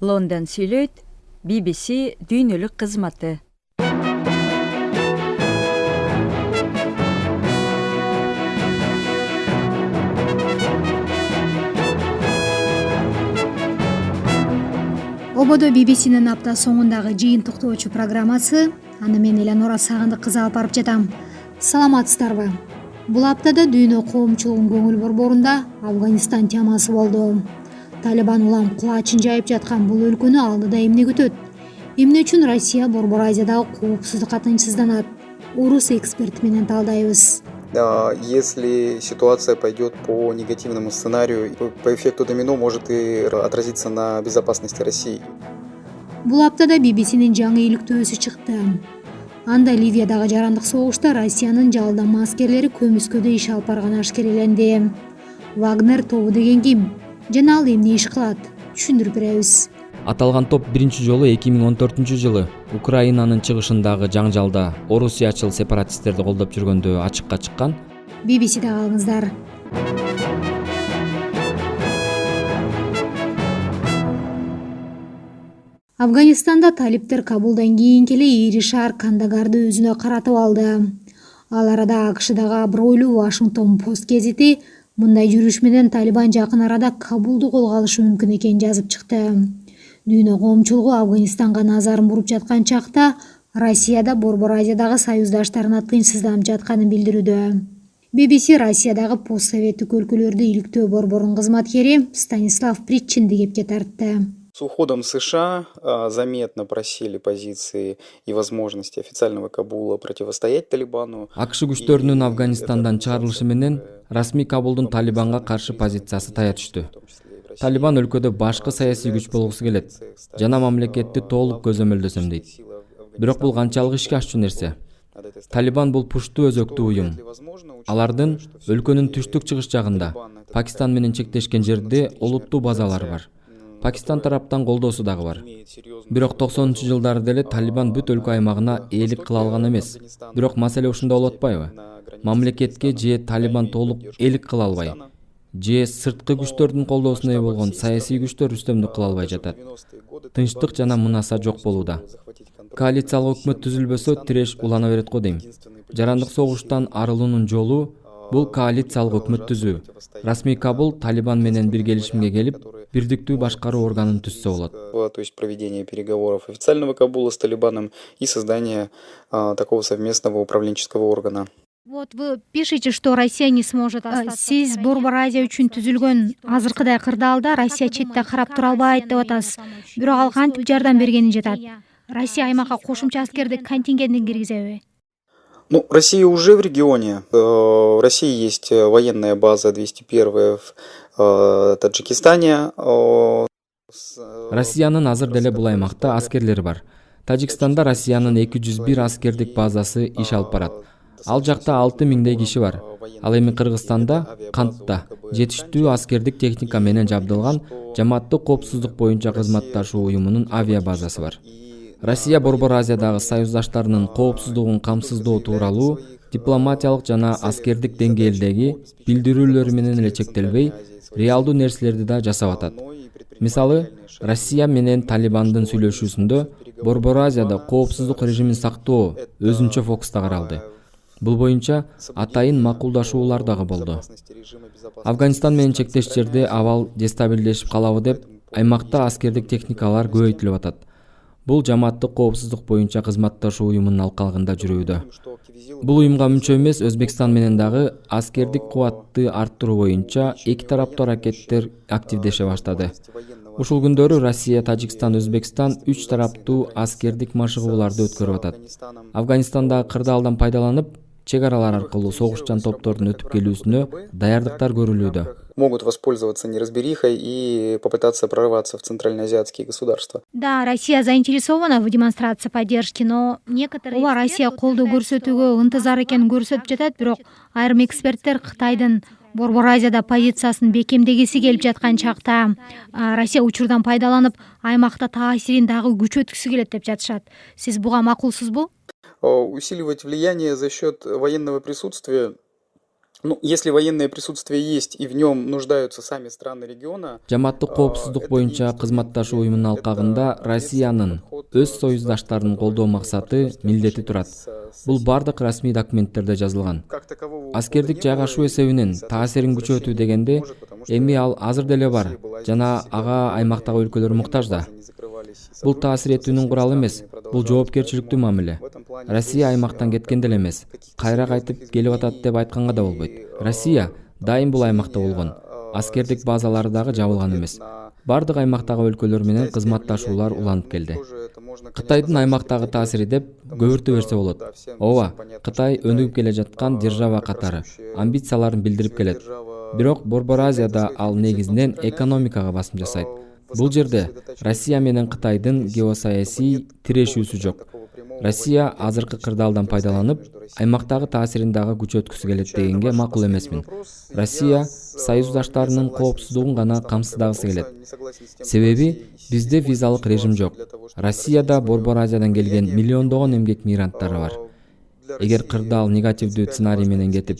Лондон сүйлөйт, BBC дүйнөлүк кызматы. Ободо BBC'нин апта соңундагы жыйынтыктоочу программасы. Аны мен Эланора Сагындык кызы алып барып жатам. Саламатсыздарбы? Бул аптада дүйнө коомчулугунун көңүл борборунда Афганистан темасы болду. Талибан улам кулачын жайып жаткан бул өлкөнү алдыда эмне күтөт? Эмне үчүн Россия Борбор Азиядагы коопсуздукка тынчсызданат? Орус эксперти менен талдайбыз. Если ситуация пойдет по негативному сценарию, по эффекту домино может и отразиться на безопасности России. Бул аптада BBC'нин жаңы иликтөөсү чыкты. Анда Ливиядагы жарандык согушта Россиянын жалдама аскерлери көмүскөдө иш алып барганы ашкереленди. Вагнер тобу деген ким? Жана ал эмне иш кылат? Түшүндүрүп беребиз. Аталган топ биринчи жолу 2014-жылы Украинанын чыгышындагы жаңжалда орусиячыл сепаратисттерди колдоп жүргөндө ачыкка чыккан. BBC'де калыңыздар. Афганистанда талиптер Кабулдан кийин эле ири шаар Кандагарды өзүнө каратып алды. Ал арада АКШдагы абройлуу Вашингтон Пост гезити мындай жүрүш менен Талибан жакын арада Кабулду колго алышы мүмкүн экенин жазып чыкты. Дүйнө коомчулугу Афганистанга назарын буруп жаткан чакта Россияда Борбор Азиядагы союздаштарына тынчсызданып жатканын билдирүүдө. BBC Россиядагы постсоветтик өлкөлөрдү иликтөө борборунун кызматкери Станислав Притчинди кепке тартты. С уходом США заметно просели позиции и возможности официального Кабула противостоять Талибану. АКШ күчтөрүнүн Афганистандан чыгарылышы менен расмий Кабулдун Талибанга каршы позициясы тая түштү. Талибан өлкөдө башкы саясий күч болгусу келет жана мамлекетти толук көзөмөлдөсөм дейт. Бирок бул канчалык ишке ашчу нерсе? Талибан бул пушту өзөктүү уюм. Алардын өлкөнүн түштүк-чыгыш жагында Пакистан менен чектешкен жерде олуттуу базалары бар. Пакистан тараптан колдоосу дагы бар. Бирок 90-жылдары деле Талибан бүт өлкө аймагына ээлик кыла алган эмес. Бирок маселе ушунда болуп атпайбы? Мамлекетке же Талибан толук ээлик кыла албай, же сырткы күчтөрдүн колдоосуна ээ болгон саясий күчтөр үстөмдүк кыла албай жатат. Тынчтык жана мунаса жок болууда. Коалициялык өкмөт түзүлбөсө тиреш улана берет го дейм. Жарандык согуштан арылуунун жолу бул коалициялык өкмөт түзүү. Расмий Кабул Талибан менен бир келишимге келип, бирдиктүү башкаруу органын түзсө болот. То есть проведение переговоров официального Кабула с Талибаном и создание такого совместного управленческого органа. Вот вы пишете, что Россия не сможет остаться. Сиз Борбор Азия үчүн түзүлгөн азыркыдай кырдаалда Россия четте карап тура албайт деп атасыз. Бирок ал кантип жардам бергени жатат. Россия аймакка кошумча аскердик контингентин киргизеби? Россия уже в регионе. В России есть военная база 201 в Таджикистане. Россиянын азыр деле бул аймакта аскерлери бар. Тажикстанда Россиянын 201 аскердик базасы иш алып барат. Ал жакта 6000 киши бар. Ал эми Кыргызстанда Кантта жетиштүү аскердик техника менен жабдылган жамааттык коопсуздук боюнча кызматташуу уюмунун авиа базасы бар. Россия Борбор Азиядагы союздаштарынын коопсуздугун камсыздоо тууралуу дипломатиялык жана аскердик деңгээлдеги билдирүүлөрү менен эле чектелбей, реалдуу нерселерди да жасап атат. Мисалы, Россия менен Талибандын сүйлөшүүсүндө Борбор Азияда коопсуздук режимин сактоо өзүнчө фокуста каралды. Бул боюнча атайын макулдашуулар дагы болду. Афганистан менен чектеш жерде абал дестабилдешип калабы деп аймакта аскердик техникалар көбөйтүлүп атат. Бул жамааттык коопсуздук боюнча кызматташуу уюмунун алкалыгында жүрүүдө. Бул уюмга мүчө эмес Өзбекстан менен дагы аскердик кубатты арттыруу боюнча эки тараптуу аракеттер активдеше баштады. Ушул күндөрү Россия, Тажикстан, Өзбекстан 3 тараптуу аскердик машыгууларды өткөрүп атат. Афганистандагы кырдаалдан пайдаланып, чек аралар аркылуу согушчан топтордун өтүп келүүсүнө даярдыктар көрүлүүдө. Могут воспользоваться неразберихой и попытаться прорваться в центральноазиатские государства. Да, Россия заинтересована в демонстрации поддержки, но некоторые... Ооба, Россия колдоо көрсөтүүгө ынтызар экенин көрсөтүп жатат, бирок айрым эксперттер Кытайдын Борбор Азияда позициясын бекемдегиси келип жаткан чакта Россия учурдан пайдаланып, аймакта таасирин дагы күчөткүсү келет деп жатышат. Сиз буга макулсузбу? Усиливать влияние за счет военного присутствия Ну, если военное присутствие есть и в нем нуждаются сами страны региона, Жаматтык коопсуздук боюнча кызматташуу уюмунун алкагында Россиянын өз союздаштарын колдоо максаты, милдети турат. Бул бардык расмий документтерде жазылган. Аскердик жайгашуу эсебинен таасирин күчөтүү дегенде эми ал азыр деле бар жана ага аймактагы өлкөлөр муктаж да. Бул таасир этүүнүн куралы эмес, бул жоопкерчиликтүү мамиле. Россия аймактан кеткен деле эмес, кайра кайтып келип атат деп айтканга да болбойт. Россия дайым бул аймакта болгон. Аскердик базалары дагы жабылган эмес. Бардык аймактагы өлкөлөр менен кызматташуулар уланып келди. Кытайдын аймактагы таасири деп көбүртө берсе болот. Ооба, Кытай өнүгүп келе жаткан держава катары амбицияларын билдирип келет. Бирок Борбор Азияда ал негизинен экономикага басым жасайт. Бул жерде Россия менен Кытайдын геосаясий тирешүүсү жок. Россия азыркы кырдаалдан пайдаланып, аймактагы таасирин дагы күчөткүсү келет дегенге макул эмесмин. Россия союздаштарынын коопсуздугун гана камсыздагысы келет. Себеби бизде визалык режим жок. Россияда Борбор Азиядан келген миллиондогон эмгек мигранттары бар. Эгер кырдаал негативдүү сценарий менен кетип,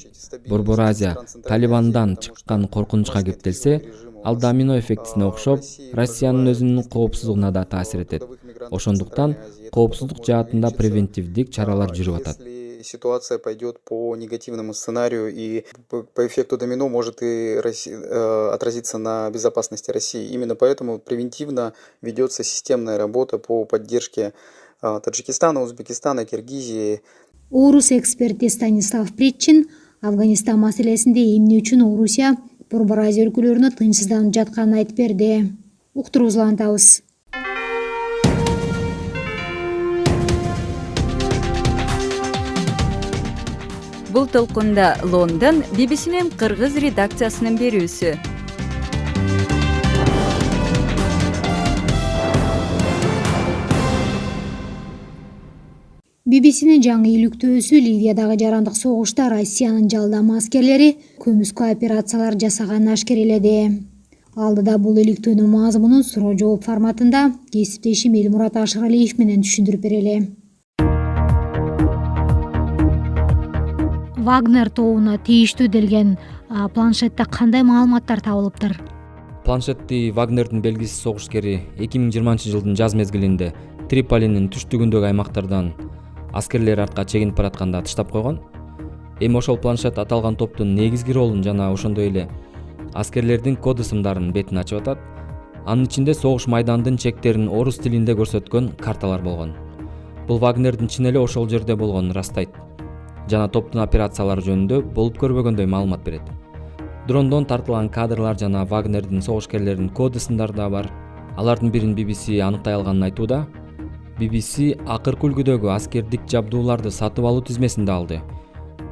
Борбор Азия Талибандан чыккан коркунучка кептелсе, ал домино эффектисине окшоп, Россиянын өзүнүн коопсуздугуна да таасир этет. Ошондуктан коопсуздук жаатында превентивдик чаралар жүрүп атат. Ситуация пойдет по негативному сценарию и по эффекту домино может и отразиться на безопасности России. Именно поэтому превентивно ведется системная работа по поддержке Таджикистана, Узбекистана, Киргизии. Орус эксперти Станислав Причин Афганистан маселесинде эмне үчүн Орусия Борбор Азия өлкөлөрүнө тынчсызданып жатканын айтып берди. Уктуруубузду улантабыз. Бул толкунда Лондон BBC'нин кыргыз редакциясынын берүүсү. BBC'нин жаңы иликтөөсү Ливиядагы жарандык согушта Россиянын жалдама аскерлери көмүскө операциялар жасаганын ашкереледи. Алдыда бул иликтөөнүн мазмунун суроо жооп форматында кесиптешим Элмурат Ашыралиев менен түшүндүрүп берели. Вагнер тобуна тийиштүү делген планшетте кандай маалыматтар табылыптыр? Планшетти Вагнердин белгисиз согушкери 2020-жылдын жаз мезгилинде Триполинин түштүгүндөгү аймактардан аскерлер артка чегинип баратканда тыштап койгон. Эми ошол планшет аталган топтун негизги ролун жана ошондой эле аскерлердин код ысымдарын бетин ачып атат. Анын ичинде согуш майдандын чектерин орус тилинде көрсөткөн карталар болгон. Бул Вагнердин чын эле ошол жерде болгонун ырастайт жана топтун операциялары жөнүндө болуп көрбөгөндөй маалымат берет. Дрондон тартылган кадрлар жана Вагнердин согушкерлеринин код ысымдары да бар. Алардын бирин BBC аныктай алганын айтууда. BBC акыркы үлгүдөгү аскердик жабдууларды сатып алуу тизмесинде алды.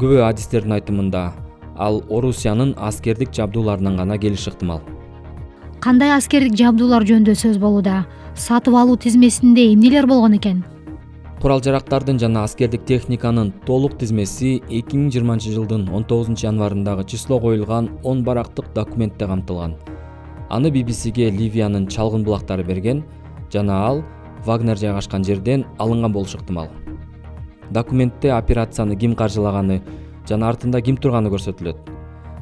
Күбө адистердин айтымында ал Орусиянын аскердик жабдууларынан гана келиши ыктымал. Кандай аскердик жабдуулар жөнүндө сөз болууда? Сатып алуу тизмесинде эмнелер болгон экен? Курал-жарактардын жана аскердик техниканын толук тизмеси 2020-жылдын 19 январындагы число коюлган 10 барактык документте камтылган. Аны BBC'ге Ливиянын чалгын булактары берген жана ал Вагнер жайгашкан жерден алынган болушу ыктымал. Документте операцияны ким каржылаганы жана артында ким турганы көрсөтүлөт.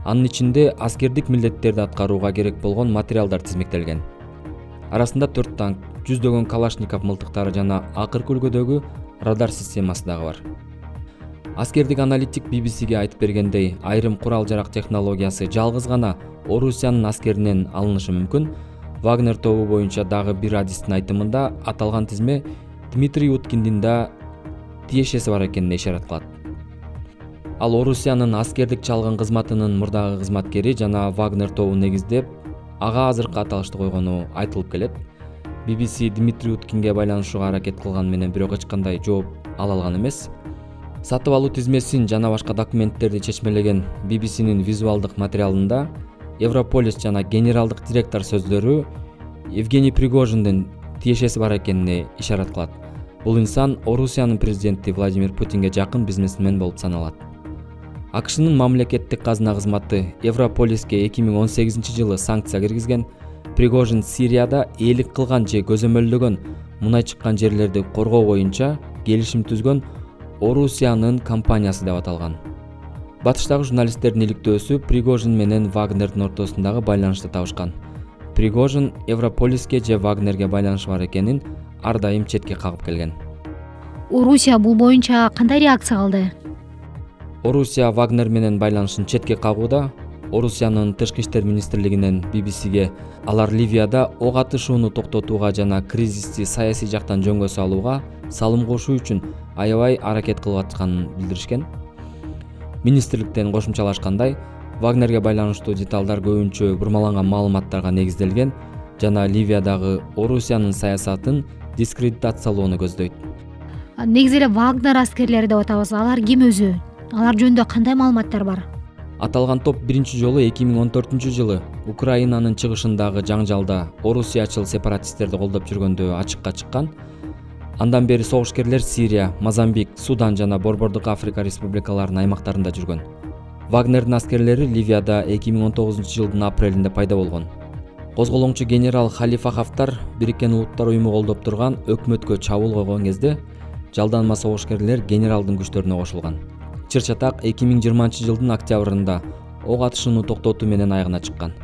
Анын ичинде аскердик милдеттерди аткарууга керек болгон материалдар тизмектелген. Арасында 4 танк, жүздөгөн калашников мылтыктары жана акыркы үлгүдөгү радар системасы дагы бар. Аскердик аналитик BBC'ге айтып бергендей, айрым курал-жарак технологиясы жалгыз гана Орусиянын аскеринен алынышы мүмкүн. Вагнер тобу боюнча дагы бир адистин айтымында аталган тизме Дмитрий Уткиндин да тиешеси бар экенине ишарат кылат. Ал Орусиянын аскердик чалгын кызматынын мурдагы кызматкери жана Вагнер тобун негиздеп, ага азыркы аталышты койгону айтылып келет. BBC Дмитрий Уткинге байланышууга аракет кылган менен бирок эч кандай жооп ала алган эмес. Сатып алуу тизмесин жана башка документтерди чечмелеген BBC'нин визуалдык материалында Европолис жана генералдык директор сөздөрү Евгений Пригожиндин тиешеси бар экенине ишарат кылат. Бул инсан Орусиянын президенти Владимир Путинге жакын бизнесмен болуп саналат. АКШнын мамлекеттик казына кызматы Европолиске 2018-жылы санкция киргизген. Пригожин Сирияда ээлик кылган же көзөмөлдөгөн мунай чыккан жерлерди коргоо боюнча келишим түзгөн Орусиянын компаниясы деп аталган. Батыштагы журналисттердин иликтөөсү Пригожин менен Вагнердин ортосундагы байланышты табышкан. Пригожин Европолиске же Вагнерге байланышы бар экенин ар дайым четке кагып келген. Орусия бул боюнча кандай реакция кылды? Орусия Вагнер менен байланышын четке кагууда. Орусиянын тышкы иштер министрлигинен BBCге алар Ливияда ок атышууну токтотууга жана кризисти саясий жактан жөнгө салууга салым кошуу үчүн аябай аракет кылып атканын билдиришкен. Министрликтен кошумчалашкандай, Вагнерге байланыштуу деталдар көбүнчө бурмаланган маалыматтарга негизделген жана Ливиядагы Орусиянын саясатын дискредитациялоону көздөйт. Негизи эле Вагнер аскерлери деп атабыз. Алар ким өзү? Алар жөнүндө кандай маалыматтар бар? Аталган топ биринчи жолу 2014-жылы Украинанын чыгышындагы жаңжалда орусиячыл сепаратисттерди колдоп жүргөндө ачыкка чыккан. Андан бери согушкерлер Сирия, Мозамбик, Судан жана Борбордук Африка республикаларынын аймактарында жүргөн. Вагнердин аскерлери Ливияда 2019-жылдын апрелинде пайда болгон. Козголоңчу генерал Халифа Хафтар Бириккен Улуттар уюму колдоп турган өкмөткө чабуул койгон кезде жалданма согушкерлер генералдын күчтөрүнө кошулган. Чыр-чатак 2020-жылдын октябрында ок атышууну токтотуу менен аягына чыккан.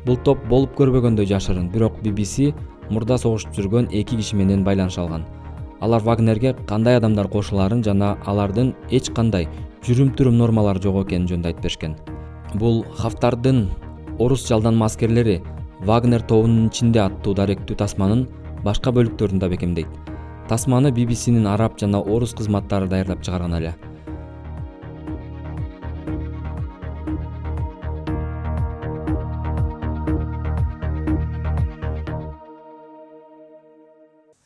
Бул топ болуп көрбөгөндөй жашырын, бирок BBC мурда согушуп жүргөн 2 киши менен байланыша алган. Алар Вагнерге кандай адамдар кошуларын жана алардын эч кандай жүрүм-турум нормалары жок экенин жөнүндө айтып беришкен. Бул Хафтардын орус жалданма аскерлери Вагнер тобунун ичинде аттуу даректүү тасманын башка бөлүктөрүн да бекемдейт. Тасманы BBCнин араб жана орус кызматтары даярдап чыгарган эле.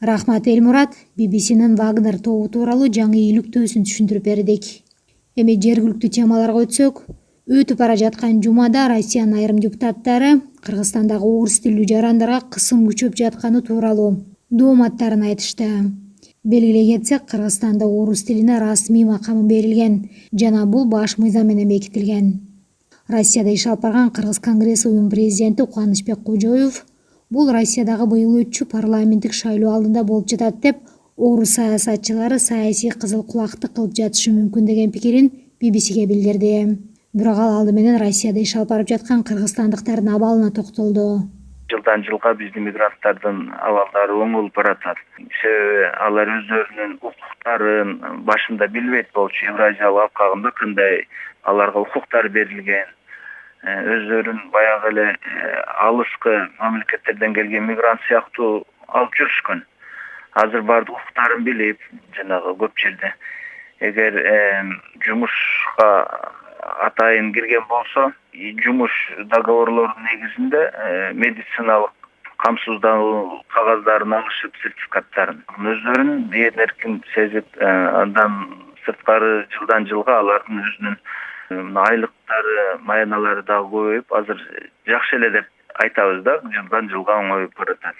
Рахмат Элмурат, BBCнин Вагнер тобу тууралуу жаңы иликтөөсүн түшүндүрүп бердик. Эми жергиликтүү темаларга өтсөк, өтүп бара жаткан жумада Россиянын айрым депутаттары Кыргызстандагы орус тилдүү жарандарга кысым күчөп жатканы тууралуу дооматтарын айтышты. Белгилей кетсек, Кыргызстанда орус тилине расмий макамы берилген жана бул баш мыйзам менен бекитилген. Россияда иш алып барган Кыргыз конгресси уюм президенти Кубанычбек Кожоев бул Россиядагы быйыл өтчү парламенттик шайлоо алдында болуп жатат деп, орус саясатчылары саясий кызыл кулакты кылып жатышы мүмкүн деген пикирин BBCге билдирди. Бирок ал алды менен Россияда иш алып барып жаткан кыргызстандыктардын абалына токтолду. Жылдан жылга биздин мигранттардын абалдары оңолуп баратат. Себеби алар өздөрүнүн укуктарын башында билбейт болчу. Евразиялык алкагында кандай аларга укуктар берилген, өздөрүн баягы эле алыскы мамлекеттерден келген мигрант сыяктуу алып жүрүшкөн. Азыр баардык укуктарын билип, жанагы көп жерде эгер жумушка атайын кирген болсо, жумуш договорлорунун негизинде медициналык камсыздандыруу кагаздарын алышып, сертификаттарын өздөрүн эркин сезип, андан сырткары жылдан жылга алардын өзүнүн айлыктары, маяналары дагы көбөйүп, азыр жакшы эле деп айтабыз да, жылдан жылга оңоюп баратат.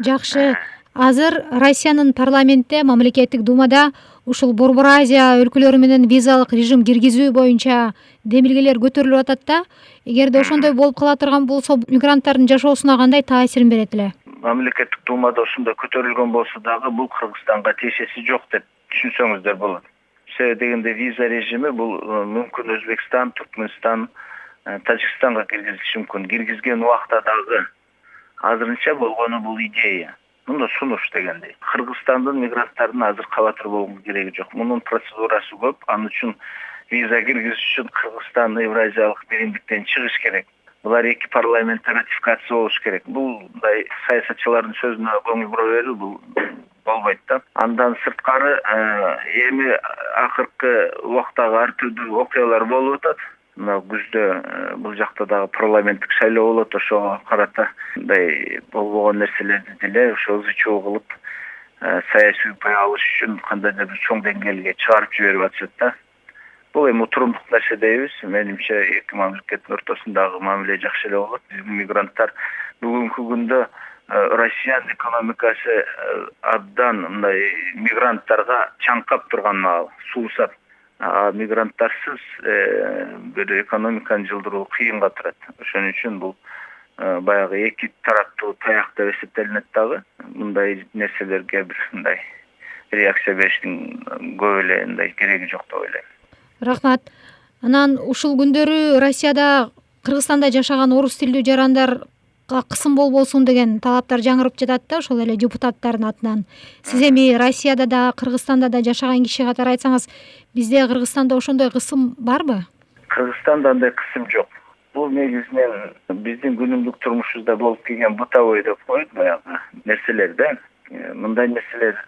Жакшы. Азыр Россиянын парламентте, мамлекеттик думада ушул Борбор Азия өлкөлөрү менен визалык режим киргизүү боюнча демилгелер көтөрүлүп атат да. Эгерде ошондой болуп кала турган болсо, мигранттардын жашоосуна кандай таасирин берет эле? Мамлекеттик думада ушундай көтөрүлгөн болсо дагы бул Кыргызстанга тиешеси жок деп түшүнсөңүздөр болот. Себеби дегенде виза режими бул мүмкүн Өзбекстан, Түркмөнстан, Тажикстанга киргизилиши мүмкүн. Киргизген убакта дагы азырынча болгону бул идея. Мында сунуш дегендей. Кыргызстандын мигранттардын азыр кабатыр болгон кереги жок. Мунун процедурасы көп. Анын үчүн виза киргизиш үчүн Кыргызстан Евразиялык биримдиктен чыгыш керек. Булар эки парламентте ратификация болуш керек. Булдай саясатчылардын сөзүнө көңүл бура берүү бул болбойт да. Андан сырткары эми акыркы убактагы ар түрдүү окуялар болуп атат. Мына күздө бул жакта дагы парламенттик шайлоо болот, ошого карата мындай болбогон нерселерди деле ошо ызы чуу кылып саясий упай алыш үчүн кандайдыр бир чоң деңгээлге чыгарып жиберип атышат да. Бул эми утурумдук нерсе дейбиз. Менимче эки мамлекеттин ортосундагы мамиле жакшы эле болот. Мигранттар бүгүнкү күндө Россиянын экономикасы абдан мындай мигранттарга чаңкап турган маал, суусат. Мигранттарсыз бир экономиканы жылдыруу кыйынга турат. Ошон үчүн бул баягы эки тараптуу таяк деп эсептелинет дагы. Мындай нерселерге бир мындай реакция бериштин көп эле мындай кереги жок деп ойлойм. Рахмат. Анан ушул күндөрү Россияда, Кыргызстанда жашаган орус тилдүү жарандарга кысым болбосун деген талаптар жаңырып жатат да, ошол эле депутаттардын атынан. Сиз эми Россияда да, Кыргызстанда да жашаган киши катары айтсаңыз, бизде Кыргызстанда ошондой кысым барбы? Кыргызстанда андай кысым жок. Бул негизинен биздин күнүмдүк турмушубузда болуп келген бытовой деп коет баягы нерселер да. Мындай нерселер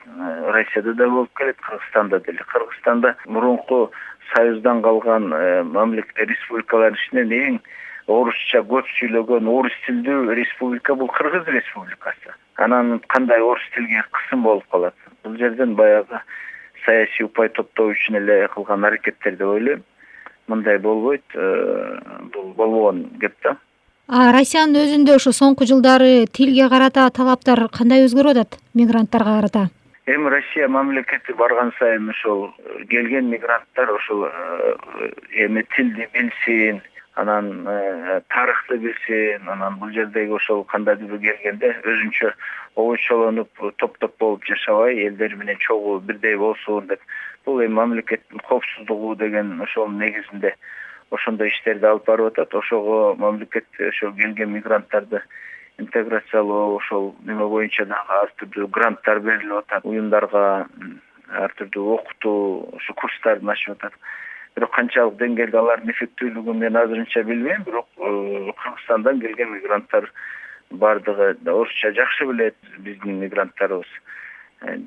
Россияда да болуп келет, Кыргызстанда деле. Кыргызстанда мурунку Союздан калган республикалардын ичинен эң орусча көп сүйлөгөн орус тилдүү республика бул Кыргыз республикасы. Анан кандай орус тилге кысым болуп калат? Бул жерден баягы саясий упай топтоо үчүн эле кылган аракеттер деп ойлойм. Мындай болбойт, бул болбогон кеп да. Россиянын өзүндө ошо соңку жылдары тилге карата талаптар кандай өзгөрүп атат мигранттарга карата? Эми Россия мамлекети барган сайын ошол келген мигранттар ошол эми тилди билсин, анан тарыхты билсин, анан бул жердеги ошол кандайдыр бир келгенде өзүнчө обочолонуп, топ болуп жашабай, элдер менен чогуу бирдей болсун деп. Бул эми мамлекеттин коопсуздугу деген ошол негизинде ошондой иштерди алып барып атат. Ошого мамлекет ошол келген мигранттарды интеграциялоо, ошол неме боюнча дагы ар түрдүү гранттар берилип атат, уюмдарга ар түрдүү окутуу, ошо курстарын ачып атат. Бирок канчалык деңгээлде алардын эффективдүүлүгүн мен азырынча билбейм, бирок Кыргызстандан келген мигранттар бардыгы орусча жакшы билет. Биздин мигранттарыбыз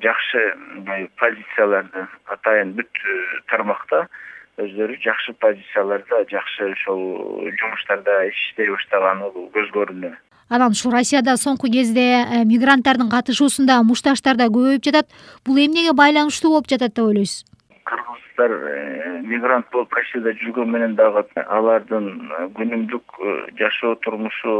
жакшы позицияларды атайын бүт тармакта өздөрү жакшы позицияларда, жакшы ошол жумуштарда иштей баштаганы бул көз көрүнөт. Анан ушу Россияда соңку кезде мигранттардын катышуусунда мушташтар да көбөйүп жатат. Бул эмнеге байланыштуу болуп жатат деп ойлойсуз? Кыргыздар мигрант болуп Россияда жүргөн менен дагы алардын күнүмдүк жашоо турмушу,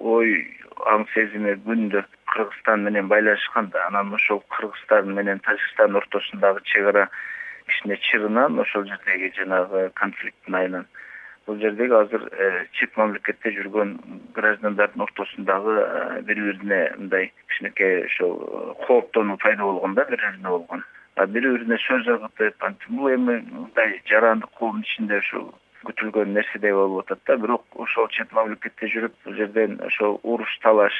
ой, аң сезими күндө Кыргызстан менен байланышкан да. Анан ошол Кыргызстан менен Тажикстан ортосундагы чек ара кичине чырынан, ошол жердеги жанагы конфликттин айынан бул жердеги азыр чет мамлекетте жүргөн граждандардын ортосундагы бири-бирине мындай кичинекей ошол кооптонуу пайда болгон да, бири-бирине болгон. Бири-бирине сөз ыргытып, бул эми мындай жарандык коомдун ичинде ошол күтүлгөн нерседей болуп атат да. Бирок ошол чет мамлекетте жүрүп, бул жерден ошол уруш, талаш,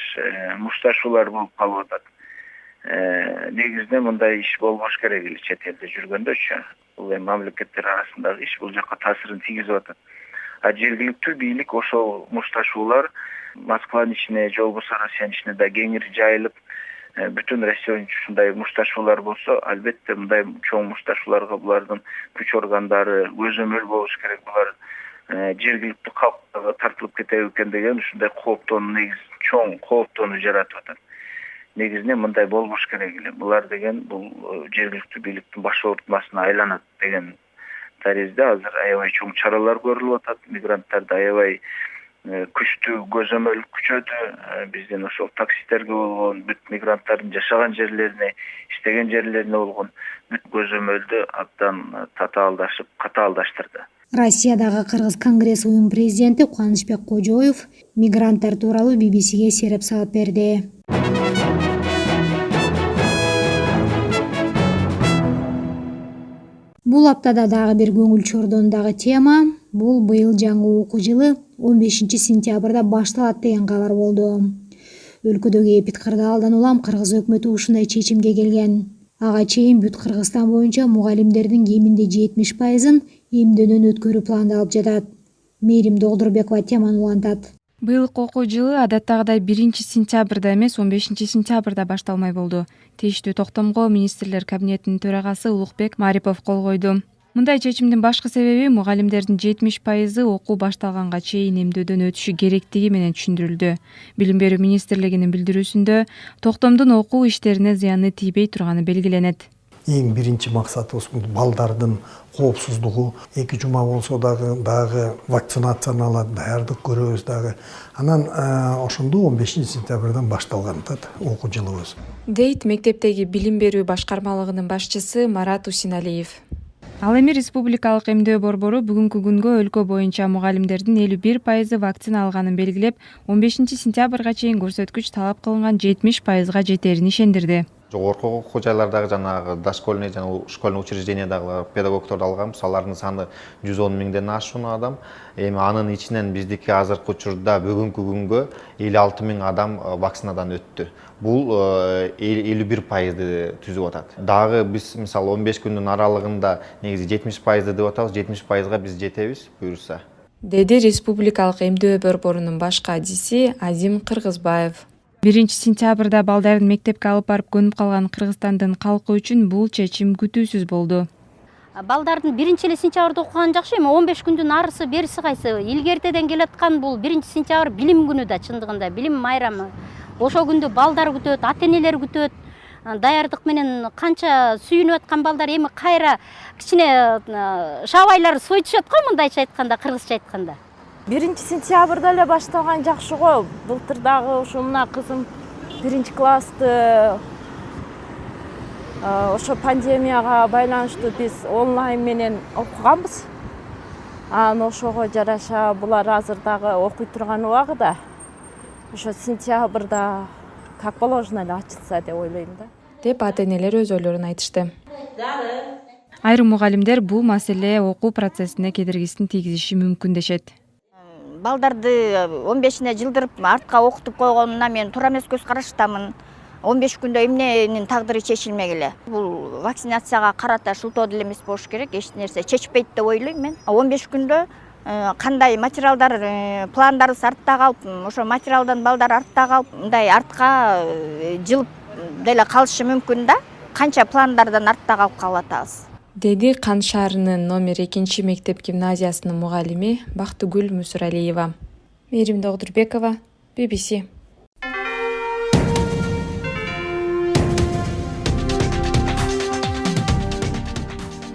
мушташуулар болуп калып атат. Негизинен мындай иш болбош керек эле чет элде жүргөндөчү. Бул эми мамлекеттер арасындагы иш бул жака таасирин тийгизип атат. Жергиликтүү бийлик ошол мушташуулар Москванын ичине же болбосо Россиянын ичине да кеңири жайылып, бүтүн Россия боюнча ушундай мушташуулар болсо, албетте мындай чоң мушташууларга булардын күч органдары көзөмөл болуш керек. Булар жергиликтүү калкка тартылып кетеби экен деген ушундай кооптонуу, негиз чоң кооптонуу жаратып атат. Негизинен мындай болбош керек эле. Булар деген бул жергиликтүү бийликтин баш оорутмасына айланат деген таризде азыр аябай чоң чаралар көрүлүп атат. Мигранттарды аябай күчтүү көзөмөл күчөдү. Биздин ошол таксистерге болгон, бүт мигранттардын жашаган жерлерине, иштеген жерлерине болгон бүт көзөмөлдү абдан катаалдаштырды. Россиядагы Кыргыз Конгресс уюм президенти Кубанычбек Кожоев мигранттар тууралуу BBC'ге сереп салып берди. Бул аптада дагы бир көңүл чордондагы тема бул быйыл жаңы окуу жылы 15 сентябрда башталат деген кабар болду. Өлкөдөгү эпид кырдаалдан улам Кыргыз өкмөтү ушундай чечимге келген. Ага чейин бүт Кыргызстан боюнча мугалимдердин кеминде 70%-ын эмдөөнөн өткөрүү пландалып жатат. Мээрим Догдурбекова теманы улантат. Быйылкы окуу жылы адаттагыдай 1 сентябрда эмес 15 сентябрда башталмай болду. Тийиштүү токтомго министрлер кабинетинин төрагасы Улукбек Марипов кол койду. Мындай чечимдин башкы себеби мугалимдердин 70%-ы окуу башталганга чейин эмдөөдөн өтүшү керектиги менен түшүндүрүлдү. Билим берүү министрлигинин билдирүүсүндө токтомдун окуу иштерине зыяны тийбей турганы белгиленет. Эң биринчи максатыбыз бул балдардын коопсуздугу. 2 жума болсо дагы вакцинацияны алат, даярдык көрөбүз дагы. Анан ошондо 15 сентябрдан башталган окуу жылыбыз. Дейт мектептеги билим берүү башкармалыгынын башчысы Марат Усиналиев. Ал эми республикалык эмдөө борбору бүгүнкү күнгө өлкө боюнча мугалимдердин 51% вакцина алганын белгилеп, 15 сентябрга чейин көрсөткүч талап кылынган 70%га жетерин ишендирди. жогорку окуу жайлардагы жанагы дошкольный жана школьный учреждениядагы педагогторду алганбыз. Алардын саны 110 миңден ашуун адам. Эми анын ичинен биздики азыркы учурда бүгүнкү күнгө 56 миң адам вакцинадан өттү. Бул 51% түзүп атат. Дагы биз мисалы 15 күндүн аралыгында негизи 70% деп атабыз. 70%га биз жетебиз буюрса. Деди Республикалык эмдөө борборунун баш кадиси Азим Кыргызбаев. 1-сентябрда балдарын мектепке алып барып көнүп калган Кыргызстандын калкы үчүн бул чечим күтүүсүз болду. Балдардын 1-сентябрда окуганы жакшы, эми 15 күндүн арысы бериси кайсы? Илгертеден келаткан бул 1-сентябрь билим күнү да, чындыгында билим майрамы. Ошол күндү балдар күтөт, ата-энелер күтөт. Даярдык менен канча сүйүнүп аткан балдар эми кайра кичине шабайлар сойтушат го, мындайча айтканда, кыргызча айтканда. 1-сентябрда эле башталган жакшы го. Былтыр дагы ошо мына кызым 1-классты ошо пандемияга байланыштуу биз онлайн менен окуганбыз. Анан ошого жараша булар азыр дагы окуй турган убагыда. Ошо сентябрда как положено эле ачылса деп ойлойм да. Деп ата-энелер өз ойлорун айтышты. Айрым мугалимдер бул маселе окуу процессине кедергисин тийгизиши мүмкүн дешет. Балдарды 15-ине жылдырып артка окутуп койгонуна мен туура эмес көз караштамын. 15 күндө эмненин тагдыры чечилмегиле. Бул вакцинацияга карата шылтоо деле эмес болуш керек, эч нерсе чечпейт деп ойлойм мен. 15 күндө кандай материалдар, пландарыбыз артта калып, ошо материалдан балдар артта калып, мындай артка жылып деле калышы мүмкүн да. Канча пландардан артта калып калатабыз. Деди Кан шаарынын номер 2 мектеп гимназиясынын мугалими Бактыгүл Мусуралиева. Мээрим Догдурбекова, BBC.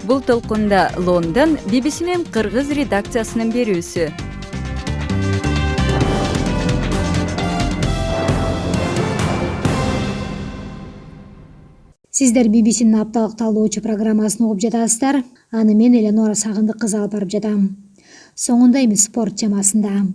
Бул толкунда Лондон BBC'нин кыргыз редакциясынын берүүсү. Сиздер BBC'нин апталык талдоочу программасын угуп жатасыздар. Аны мен Эленора Сагындык кызы алып барып жатам. Соңунда эми спорт темасында.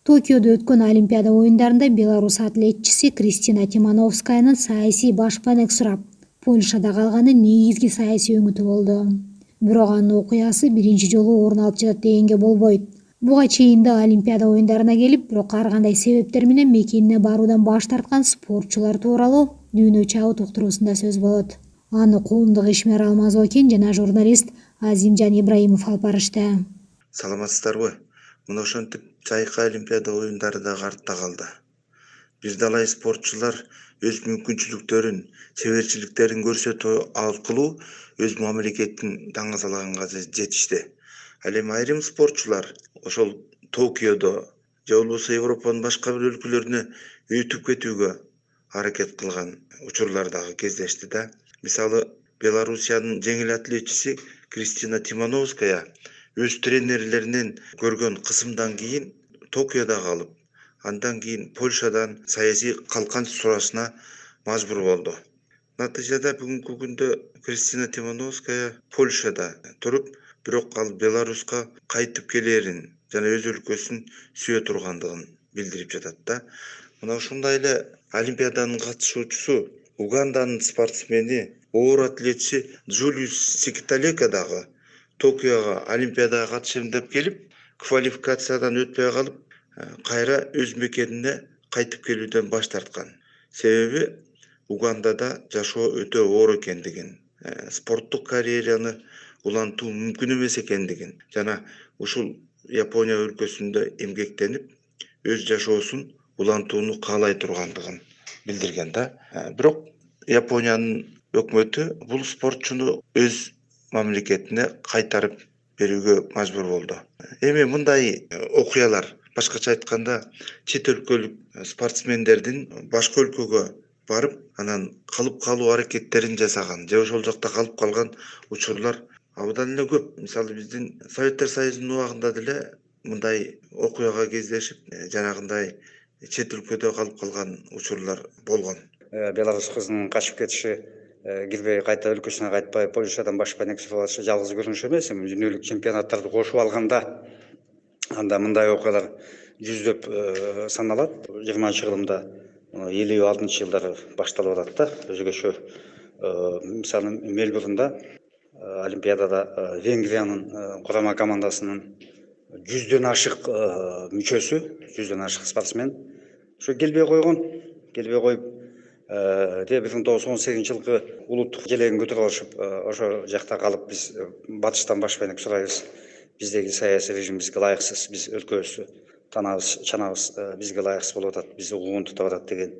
Токиодо өткөн Олимпиада оюндарында Беларусь атлетчиси Кристина Тимановскаянын саясий башпанек сурап, Польшада калганы негизги саясий өңүтү болду. Бирок анын окуясы биринчи жолу орун алып жатат дегенге болбойт. Буга чейин да Олимпиада оюндарына келип, бирок ар кандай себептер менен мекенине баруудан баш тарткан спортчулар тууралуу дүйнө чабыт уктуруусунда сөз болот. Аны коомдук ишмер Алмаз Окен жана журналист Азимжан Ибраимов алып барышты. Саламатсыздарбы? Мына ошентип жайкы Олимпиада оюндары дагы артта калды. Бир далай спортчулар өз мүмкүнчүлүктөрүн, чеберчиликтерин көрсөтүү аркылуу өз мамлекетин даңазалаганга жетишти. Ал эми айрым спортчулар ошол Токиодо же болбосо Европанын башка бир өлкөлөрүнө өтүп кетүүгө аракет кылган учурлар дагы кездешти да. Мисалы, Белоруссиянын жеңил атлетчиси Кристина Тимановская өз тренерлеринен көргөн кысымдан кийин Токиодо калып, андан кийин Польшадан саясий калкан сурашына мажбур болду. Натыйжада бүгүнкү күндө Кристина Тимановская Польшада туруп, бирок ал Беларуска кайтып келерин жана өз өлкөсүн сүйө тургандыгын билдирип жатат да. Мына ушундай эле Олимпиаданын катышуучусу Уганданын спортсмени, оор атлетчи Джулиус Сикиталека дагы Токиого Олимпиадага катышам деп келип, квалификациядан өтпөй калып, кайра өз мекенине кайтып келүүдөн баш тарткан. Себеби Угандада жашоо өтө оор экендигин, спорттук карьераны улантуу мүмкүн эмес экендигин жана ушул Япония өлкөсүндө эмгектенип, өз жашоосун улантууну каалай тургандыгын билдирген да. Бирок Япониянын өкмөтү бул спортчуну өз мамлекетине кайтарып берүүгө мажбур болду. Эми мындай окуялар, башкача айтканда, чет өлкөлүк спортсмендердин башка өлкөгө барып, анан калып калуу аракеттерин жасаган, же ошол жакта калып калган учурлар абдан эле көп. Мисалы, биздин Советтер Союзунун убагында деле мындай окуяга кездешип, жанагындай чет өлкөдө калып калган учурлар болгон. Беларусь кызынын качып кетиши, кирбей кайта өлкөсүнө кайтпай Польшадан башпанек алышы жалгыз көрүнүш эмес. Дүйнөлүк чемпионаттарды кошуп алганда анда мындай окуялар жүздөп саналат. 20-жылымда 56-жылдары башталып атат да. Өзгөчө мисалы Мельбурнда Олимпиадада Венгриянын курама командасынын 100дөн ашык мүчөсү, 100дөн ашык спортсмен ошо келбей койгон. Келбей коюп 1918-жылкы улуттук желегин көтөрүп алышып, ошо жакта калып, биз батыштан башпайнек сурайбыз. Биздеги саясий режим бизге ылайыксыз, биз өлкөбүздү танабыз, чанабыз бизге ылайыксыз болуп атат, бизди куугунтуп атат деген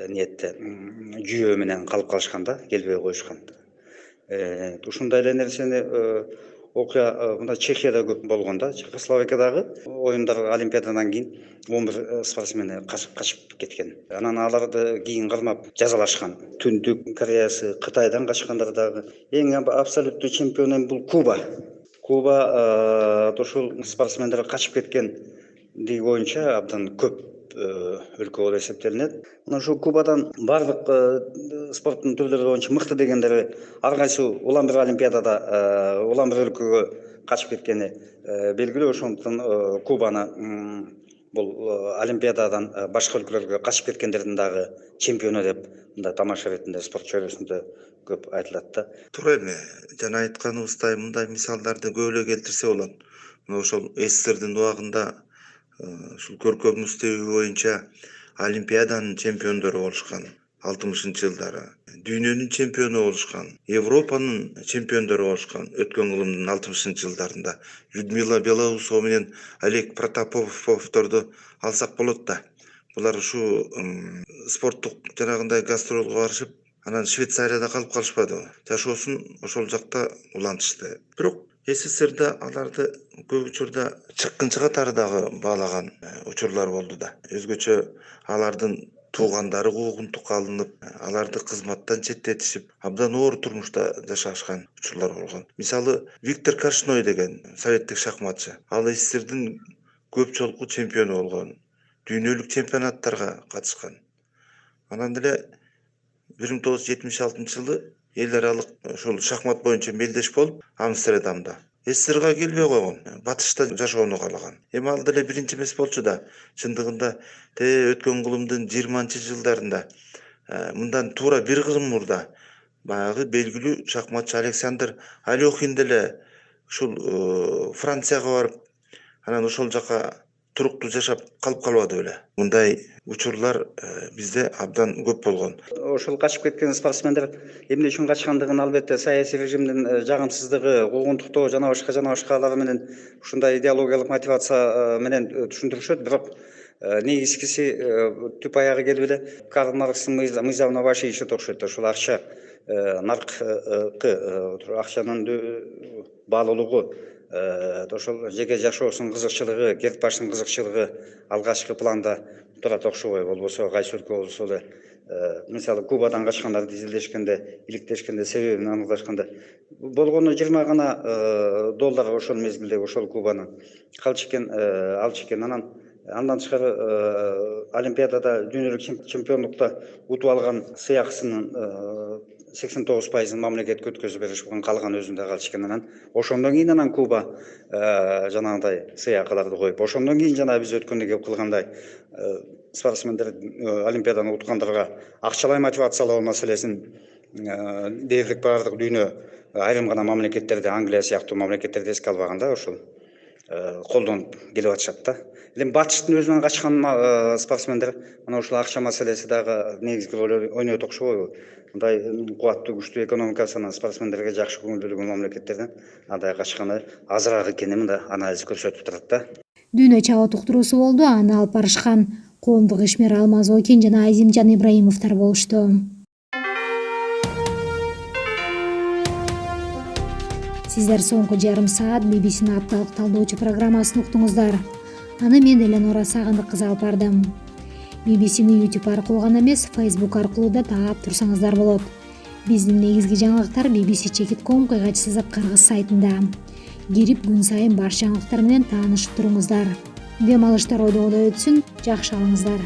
ниетте жүйө менен калып калышканда, келбей коюшкан. Ушундай эле нерсени окуя мында Чехияда көп болгон да. Чехословакиядагы оюндар Олимпиададан кийин 11 спортсмени качып кеткен. Анан аларды кийин кармап жазалашкан. Түндүк Кореясы, Кытайдан качкандар дагы. Эң абсолюттуу чемпион бул Куба. Куба ушул спортсмендер качып кеткендиги боюнча абдан көп өлкө болуп эсептелинет. Мына ушул Кубадан бардык спорттун түрлөрү боюнча мыкты дегендери ар кайсы улам бир олимпиадада, улам бир өлкөгө качып кеткени белгилүү. Ошондуктан Кубаны бул олимпиададан башка өлкөлөргө качып кеткендердин дагы чемпиону деп мында тамаша ретинде спорт чөйрөсүндө көп айтылат да. Туура эми жана айтканыбыздай мындай мисалдарды көп эле келтирсе болот. Мына ошол СССРдин убагында ушул көркөмдүктүү боюнча Олимпиаданын чемпиондору болушкан 60-жылдары. Дүйнөнүн чемпиону болушкан, Европанын чемпиондору болушкан өткөн кылымдын 60-жылдарында. Людмила Белоусова менен Олег Протоповдорду алсак болот да. Булар ушу спорттук жанагындай гастролго барышып, анан Швейцарияда калып калышпады. Жашоосун ошол жакта улантышты. Бирок СССРда аларды көп учурда чыккынчы катары дагы баалаган учурлар болду да. Өзгөчө алардын туугандары куугунтукка алынып, аларды кызматтан четтетишип, абдан оор турмушта жашашкан учурлар болгон. Мисалы, Виктор Коршной деген советтик шахматчы. Ал СССРдин көп жолку чемпиону болгон. Дүйнөлүк чемпионаттарга катышкан. Анан деле 1976-жылы эл аралык ушул шахмат боюнча мелдеш болуп, Амстердамда СССРга келбей койгон, батышта жашоону каалаган. Эми ал деле биринчи эмес болчу да. Чындыгында өткөн кылымдын 20-жылдарында мындан туура бир кылым мурда баягы белгилүү шахматчы Александр Алёхин деле ушул Францияга барып, анан ошол жака туруктуу жашап калып калбады беле. Мындай учурлар бизде абдан көп болгон. Ошол качып кеткен спортсмендер эмне үчүн качкандыгын албетте саясий режимдин жагымсыздыгы, куугунтуктоо жана башкалары менен ушундай идеологиялык мотивация менен түшүндүрүшөт. Бирок негизгиси түп аягы келип эле Карл Маркстын мыйзамына баш ийишет окшойт. Ушул акча наркы, акчанын баалуулугу, ошол жеке жашоосунун кызыкчылыгы, керт баштын кызыкчылыгы алгачкы планда турат окшобой. Болбосо кайсы өлкө болсо эле мисалы Кубадан качкандарды изилдешкенде, иликтешкенде, себебин аныкташканда болгону 20 гана доллар ошол мезгилде ошол Кубаны алчу экен. Андан тышкары Олимпиадада дүйнөлүк чемпионлукта утуп алган сыяксынын 89% мамлекетке өткөзүп беришип койгон, калган өзүндө калчу экен. Анан ошондон кийин анан Куба жанагындай сыякаларды коюп, ошондон кийин жана биз өткөндө кеп кылгандай спортсмендер Олимпиаданы уткандарга акчалай мотивациялоо маселесин дээрлик баардык дүйнө айрым гана мамлекеттерде, Англия сыяктуу мамлекеттерде эске албаганда ошол колдонуп келип атышат да. Эми батыштын өзүнөн качкан спортсмендер мына ушул акча маселеси дагы негизги роль ойнойт окшобойбу? Мындай кубаттуу, күчтүү экономикасына спортсмендерге жакшы көңүл бөлгөн мамлекеттерден андай качканы азыраак экени мында анализ көрсөтүп турат да. Дүйнө чабыт уктуруусу болду. Аны алып барышкан коомдук ишмер Алмаз Окин жана Азимжан Ибраимовдор болушту. Сиздер соңку жарым саат BBC-nin апталык талдоочу программасын уктуңуздар. Аны мен Эленора Сагындык кызы алып бардым. BBC-ni YouTube аркылуу гана эмес, Facebook аркылуу да таап турсаңыздар болот. Биздин негизги жаңылыктар bbc.com кыргыз сайтында. Кирип күн сайын баш жаңылыктар менен таанышып туруңуздар. Дем алыштар ойдогудай өтсүн, жакшы алыңыздар.